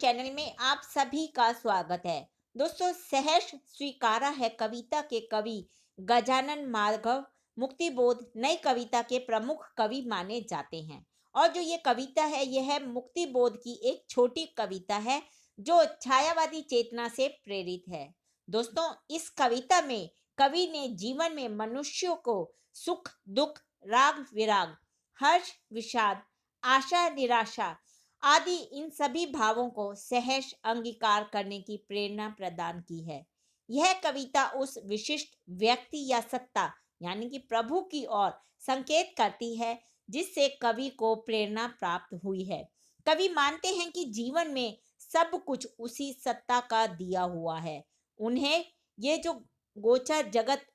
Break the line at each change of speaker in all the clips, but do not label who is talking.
Channel में आप सभी का स्वागत है। दोस्तों, सहर्ष स्वीकारा है कविता के कवि गजानन माधव मुक्तिबोध नई कविता के प्रमुख कवि माने जाते हैं। और जो ये कविता है, यह है मुक्तिबोध की एक छोटी कविता है जो छायावादी चेतना से प्रेरित है। दोस्तों, इस कविता में कवि ने जीवन में मनुष्यों को सुख दुख, राग विराग, हर्ष विषाद, आशा निराशा आदि इन सभी भावों को सहर्ष अंगीकार करने की प्रेरणा प्रदान की है। यह कविता उस विशिष्ट व्यक्ति या सत्ता यानी कि प्रभु की ओर संकेत करती है जिससे कवि को प्रेरणा प्राप्त हुई है। कवि मानते हैं कि जीवन में सब कुछ उसी सत्ता का दिया हुआ है। उन्हें ये जो गोचर जगत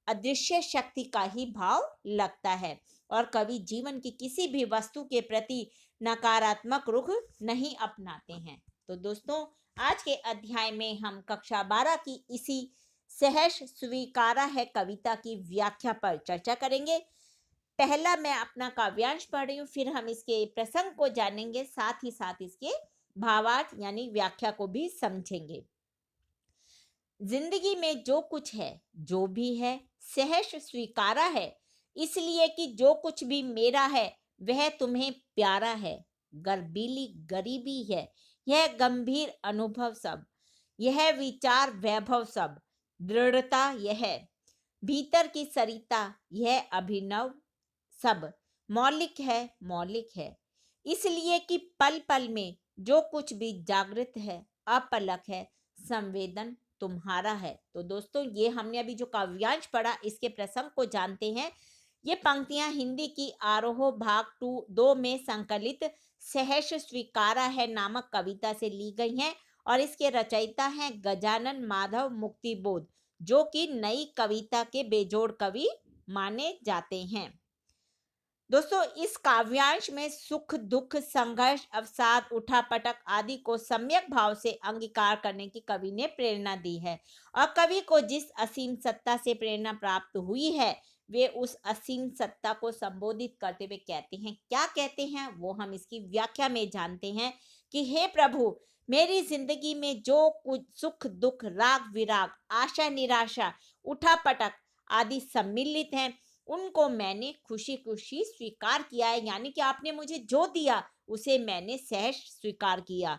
अदृश्य शक्ति का ही भाव लगता है और कवि जीवन की किसी भी वस्तु के प्रति नकारात्मक रुख नहीं अपनाते हैं। तो दोस्तों, आज के अध्याय में हम कक्षा 12 की इसी सहर्ष स्वीकारा है कविता की व्याख्या पर चर्चा करेंगे। पहला मैं अपना काव्यांश पढ़ रही हूँ, फिर हम इसके प्रसंग को जानेंगे, साथ ही साथ इसके भावार्थ यानी व्याख्या को भी समझेंगे। जिंदगी में जो कुछ है, जो भी है, सहर्ष स्वीकारा है, इसलिए कि जो कुछ भी मेरा है वह तुम्हें प्यारा है। गर्बीली गरीबी है, यह गंभीर अनुभव सब, यह विचार वैभव सब, दृढ़ता यह भीतर की सरिता, यह अभिनव सब मौलिक है, मौलिक है। इसलिए कि पल पल में जो कुछ भी जागृत है, अपलक है, संवेदन तुम्हारा है। तो दोस्तों, ये हमने अभी जो काव्यांश पढ़ा, इसके प्रसंग को जानते हैं। ये पंक्तियां हिंदी की आरोह भाग 2 में संकलित सहर्ष स्वीकारा है नामक कविता से ली गई हैं और इसके रचयिता हैं गजानन माधव मुक्तिबोध, जो कि नई कविता के बेजोड़ कवि माने जाते हैं। दोस्तों, इस काव्यांश में सुख दुख, संघर्ष, अवसाद, उठापटक आदि को सम्यक भाव से अंगीकार करने की कवि ने प्रेरणा दी है और कवि को जिस असीम सत्ता से प्रेरणा प्राप्त हुई है, वे उस असीम सत्ता को संबोधित करते हुए कहते हैं। क्या कहते हैं वो हम इसकी व्याख्या में जानते हैं कि हे प्रभु, मेरी जिंदगी में जो कुछ सुख दुख, राग विराग, आशा निराशा, उठापटक आदि सम्मिलित हैं, उनको मैंने खुशी खुशी स्वीकार किया है। यानी कि आपने मुझे जो दिया उसे मैंने सहर्ष स्वीकार किया।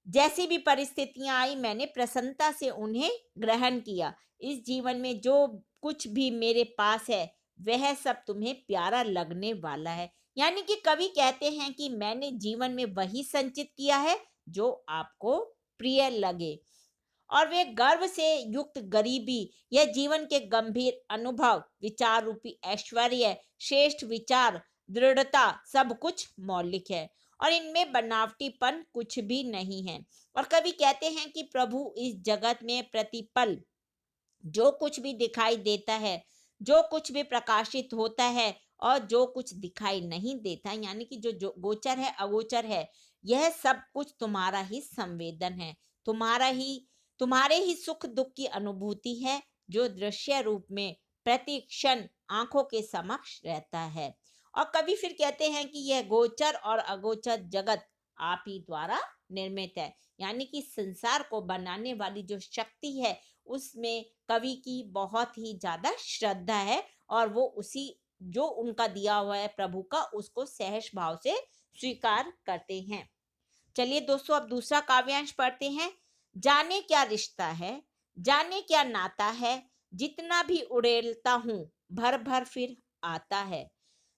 जैसी भी परिस्थितियां आई, मैंने प्रसन्नता से उन्हें ग्रहण किया। इस जीवन में जो कुछ भी मेरे पास है वह सब तुम्हें प्यारा लगने वाला है। यानी कि कवि कहते हैं कि मैंने जीवन में वही संचित किया है जो आपको प्रिय लगे। और वे गर्व से युक्त गरीबी, यह जीवन के गंभीर अनुभव, विचार रूपी ऐश्वर्य, श्रेष्ठ विचार, दृढ़ता, सब कुछ मौलिक है और इनमें बनावटीपन कुछ भी नहीं है। और कवि कहते हैं कि प्रभु इस जगत में प्रतिपल जो कुछ भी दिखाई देता है, जो कुछ भी प्रकाशित होता है और जो कुछ दिखाई नहीं देता, यानी कि जो गोचर है, अगोचर है, यह सब कुछ तुम्हारा ही संवेदन है, तुम्हारे ही सुख दुख की अनुभूति है जो दृश्य रूप में प्रति क्षण आंखों के समक्ष रहता है। और कवि फिर कहते हैं कि यह गोचर और अगोचर जगत आप ही द्वारा निर्मित है। यानी कि संसार को बनाने वाली जो शक्ति है, उसमें कवि की बहुत ही ज्यादा श्रद्धा है और वो उसी जो उनका दिया हुआ है प्रभु का, उसको सहर्ष भाव से स्वीकार करते हैं। चलिए दोस्तों, अब दूसरा काव्यांश पढ़ते हैं। जाने क्या रिश्ता है, जाने क्या नाता है, जितना भी उड़ेलता हूँ भर भर फिर आता है।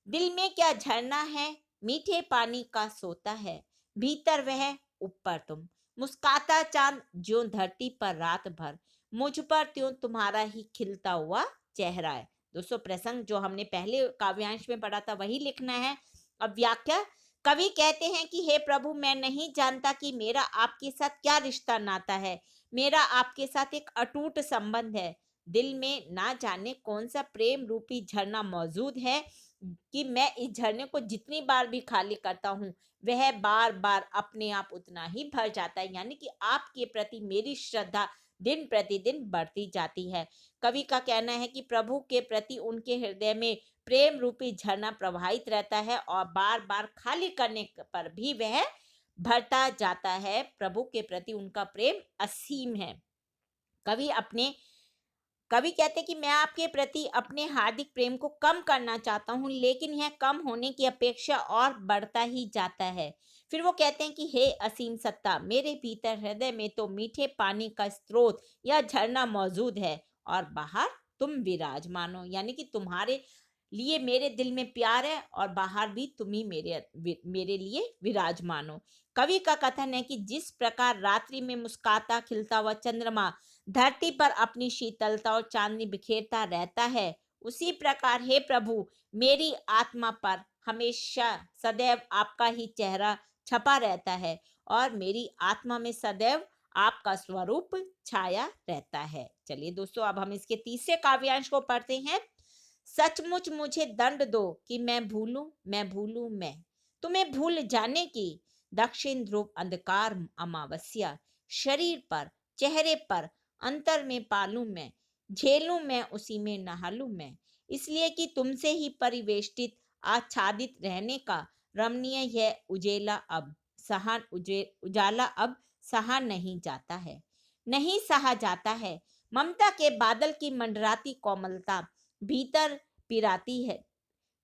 दिल में क्या झरना है, मीठे पानी का सोता है, भीतर वह ऊपर तुम, मुस्काता चांद ज्यों धरती पर रात भर, मुझ पर त्यों तुम्हारा ही खिलता हुआ चेहरा है। दोस्तों, प्रसंग जो हमने पहले काव्यांश में पढ़ा था वही लिखना है। अब व्याख्या। कवि कहते हैं कि हे प्रभु, मैं नहीं जानता कि मेरा आपके साथ क्या रिश्ता नाता है। मेरा आपके साथ एक अटूट संबंध है। दिल में ना जाने कौन सा प्रेम रूपी झरना मौजूद है कि मैं इस झरने को जितनी बार भी खाली करता हूँ वह बार बार अपने आप उतना ही भर जाता है। यानी कि आपके प्रति मेरी श्रद्धा दिन प्रतिदिन बढ़ती जाती है। कवि का कहना है कि प्रभु के प्रति उनके हृदय में प्रेम रूपी झरना प्रवाहित रहता है और बार बार खाली करने पर भी वह बढ़ता जाता है। प्रभु के प्रति उनका प्रेम असीम है। कवि अपने कवि कहते हैं कि मैं आपके प्रति अपने हार्दिक प्रेम को कम करना चाहता हूँ, लेकिन यह कम होने की अपेक्षा और बढ़ता ही जाता है। फिर वो कहते हैं कि हे असीम सत्ता, मेरे भीतर हृदय में तो मीठे पानी का स्रोत या झरना मौजूद है, और बाहर तुम विराजमान हो। यानी कि तुम्हारे लिए मेरे दिल में प्यार है और बाहर भी तुम ही मेरे लिए विराजमान हो। कवि का कथन है कि जिस प्रकार रात्रि में मुस्काता खिलता हुआ चंद्रमा धरती पर अपनी शीतलता और चांदनी बिखेरता रहता है, उसी प्रकार हे प्रभु, मेरी आत्मा पर हमेशा सदैव आपका ही चेहरा छपा रहता है, और मेरी आत्मा में सदैव आपका स्वरूप छाया रहता है। चलिए दोस्तों, अब हम इसके तीसरे काव्यांश को पढ़ते हैं। सचमुच मुझे दंड दो कि मैं भूलूं मैं तुम्हें भूल जाने की। दक्षिण ध्रुव अंधकार अमावस्या, शरीर पर चेहरे पर अंतर में पालूं मैं, झेलूं मैं उसी में नहालूं मैं। इसलिए कि तुमसे ही परिवेष्टित आच्छादित रहने का रमणीय यह उजाला अब सहा नहीं जाता है, नहीं सहा जाता है। ममता के बादल की मंडराती कोमलता भीतर पिराती है,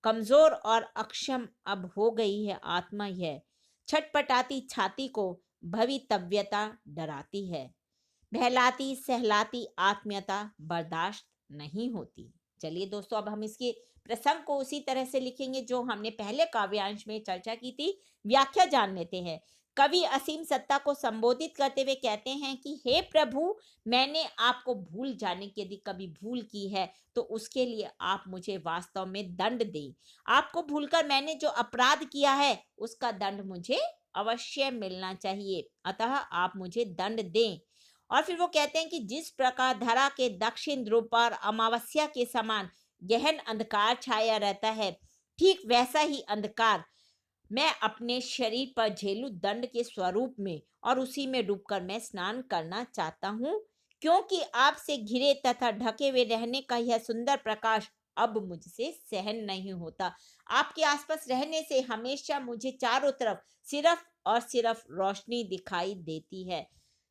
कमजोर और अक्षम अब हो गई है आत्मा यह। छटपटाती छाती को भवितव्यता डराती है, बहलाती सहलाती आत्मीयता बर्दाश्त नहीं होती। चलिए दोस्तों, अब हम इसके प्रसंग को उसी तरह से लिखेंगे जो हमने पहले काव्यांश में चर्चा की थी। व्याख्या जान लेते हैं। कवि असीम सत्ता को संबोधित करते हुए कहते हैं कि हे प्रभु, मैंने आपको भूल जाने की यदि कभी भूल की है तो उसके लिए आप मुझे वास्तव में दंड दें। आपको भूलकर मैंने जो अपराध किया है उसका दंड मुझे अवश्य मिलना चाहिए, अतः आप मुझे दंड दें। और फिर वो कहते हैं कि जिस प्रकार धरा के दक्षिण ध्रुव पर अमावस्या के समान गहन अंधकार छाया रहता है, ठीक वैसा ही अंधकार मैं अपने शरीर पर झेलूं दंड के स्वरूप में, और उसी में डूबकर मैं स्नान करना चाहता हूँ, क्योंकि आपसे घिरे तथा ढके हुए रहने का यह सुंदर प्रकाश अब मुझसे सहन नहीं होता। आपके आसपास रहने से हमेशा मुझे चारों तरफ सिर्फ और सिर्फ रोशनी दिखाई देती है,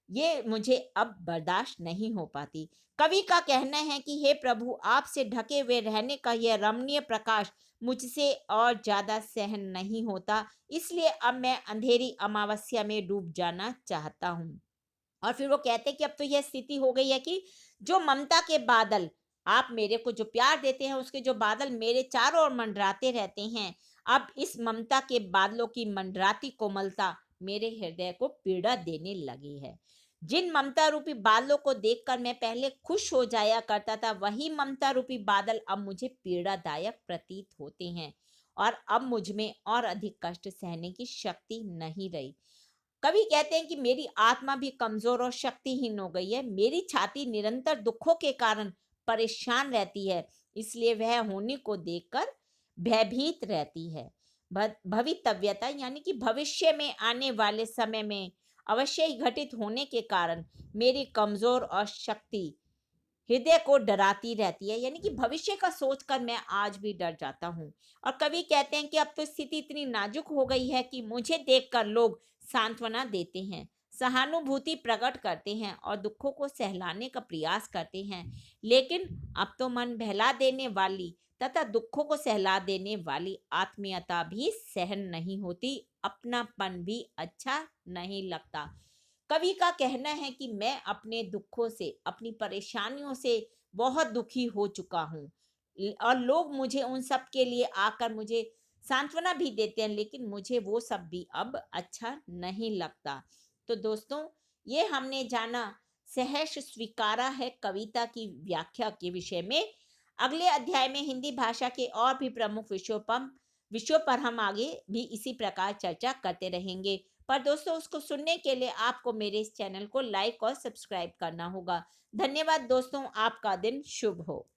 ये मुझे अब बर्दाश्त नहीं हो पाती। कवि का कहना है कि हे प्रभु, आपसे ढके हुए रहने का यह रमणीय प्रकाश मुझसे और ज्यादा सहन नहीं होता, इसलिए अब मैं अंधेरी अमावस्या में डूब जाना चाहता हूँ। और फिर वो कहते हैं कि अब तो यह स्थिति हो गई है कि जो ममता के बादल, आप मेरे को जो प्यार देते हैं उसके जो बादल मेरे चारों ओर मंडराते रहते हैं, अब इस ममता के बादलों की मंडराती कोमलता मेरे हृदय को पीड़ा देने लगी है। जिन ममता रूपी बादलों को देखकर मैं पहले खुश हो जाया करता था, वही ममता रूपी बादल अब मुझे पीड़ादायक प्रतीत होते हैं, और अब मुझ में और अधिक कष्ट सहने की शक्ति नहीं रही। कवि कहते हैं कि मेरी आत्मा भी कमजोर और शक्तिहीन हो गई है। मेरी छाती निरंतर दुखों के कारण परेशान रहती है, इसलिए वह होने को देखकर भयभीत रहती है। भवितव्यता यानी कि भविष्य में आने वाले समय में अवश्य ही घटित होने के कारण मेरी कमजोर और शक्ति हृदय को डराती रहती है, यानी कि भविष्य का सोचकर मैं आज भी डर जाता हूँ। और कवि कहते हैं कि अब तो स्थिति इतनी नाजुक हो गई है कि मुझे देखकर लोग सांत्वना देते हैं, सहानुभूति प्रकट करते हैं और दुखों को सहलाने का प्रयास करते हैं, लेकिन अब तो मन बहला देने वाली तथा दुखों को सहला देने वाली आत्मीयता भी सहन नहीं होती, अपनापन भी अच्छा नहीं लगता। कवि का कहना है कि मैं अपने दुखों से, अपनी परेशानियों से बहुत दुखी हो चुका हूँ, और लोग मुझे उन सब के लिए आकर मुझे सांत्वना भी देते हैं, लेकिन मुझे वो सब भी अब अच्छा नहीं लगता। तो दोस्तों, ये हमने जाना सहर्ष स्वीकारा है कविता की व्याख्या के विषय में। अगले अध्याय में हिंदी भाषा के और भी प्रमुख विषयों पर हम आगे भी इसी प्रकार चर्चा करते रहेंगे। पर दोस्तों, उसको सुनने के लिए आपको मेरे इस चैनल को लाइक और सब्सक्राइब करना होगा। धन्यवाद दोस्तों, आपका दिन शुभ हो।